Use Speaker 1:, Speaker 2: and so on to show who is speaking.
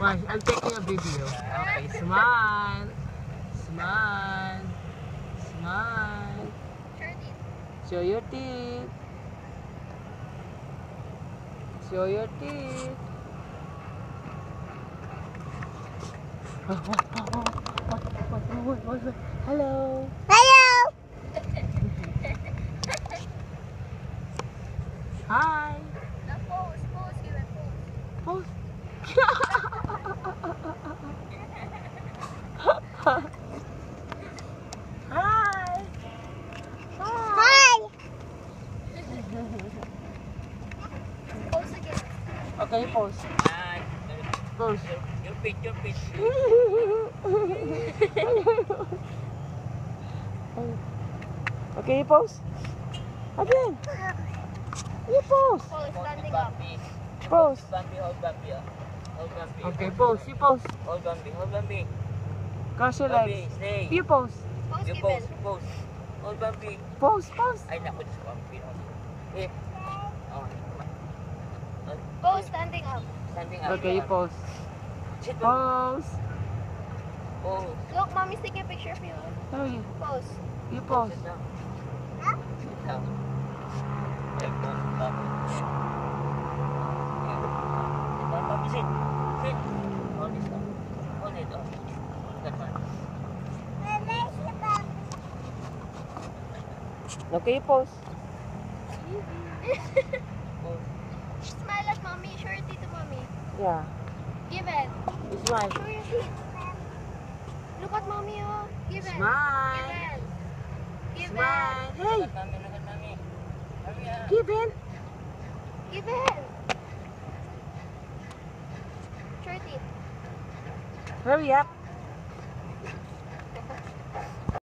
Speaker 1: Why? I'm taking a video. Okay, smile. Smile. Smile. Show your teeth. Show your teeth. Hello.
Speaker 2: Hello.
Speaker 1: Hi.
Speaker 2: No, pose. Give it pose.
Speaker 1: Pose. Hi.
Speaker 2: Hi. Pose again.
Speaker 1: Okay, pose. Pose.
Speaker 3: Your pitch.
Speaker 1: Okay, you pose. Again. You pose.
Speaker 2: Pose, standing up.
Speaker 1: Pose.
Speaker 3: Bambi, hold Bambi. Hold Bambi.
Speaker 1: Okay, pose. You pose.
Speaker 3: Hold Bambi.
Speaker 1: Cross your
Speaker 3: Bambi,
Speaker 1: legs.
Speaker 3: stay.
Speaker 1: You pose.
Speaker 2: Pose,
Speaker 3: You
Speaker 2: Given.
Speaker 3: pose. Hold Bambi.
Speaker 1: Pose.
Speaker 3: Ay, naku, Diyos ko, Bambi. Eh. Oh.
Speaker 2: Pose, standing up.
Speaker 3: Standing up.
Speaker 1: Okay, you pose.
Speaker 3: Sit down.
Speaker 1: Pose.
Speaker 3: Pose.
Speaker 2: Look, mommy's taking a picture of you.
Speaker 1: There you.
Speaker 2: Pose.
Speaker 1: You pose.
Speaker 3: Sit down. Sit down. Sit down, Bambi. Sit down, Bambi. Sit. Hold this down. Hold it. Hold that one.
Speaker 1: Okay, you pose.
Speaker 3: Pose.
Speaker 2: Smile at mommy. Show your teeth to mommy.
Speaker 1: Yeah.
Speaker 2: Given.
Speaker 1: You smile.
Speaker 2: Show your teeth. Look at mommy, oh. Given.
Speaker 1: Smile.
Speaker 2: Given.
Speaker 1: Smile. Hey,
Speaker 3: Look at Mami. Hurry up.
Speaker 1: Given.
Speaker 2: Given. Show your teeth.
Speaker 1: Hurry up.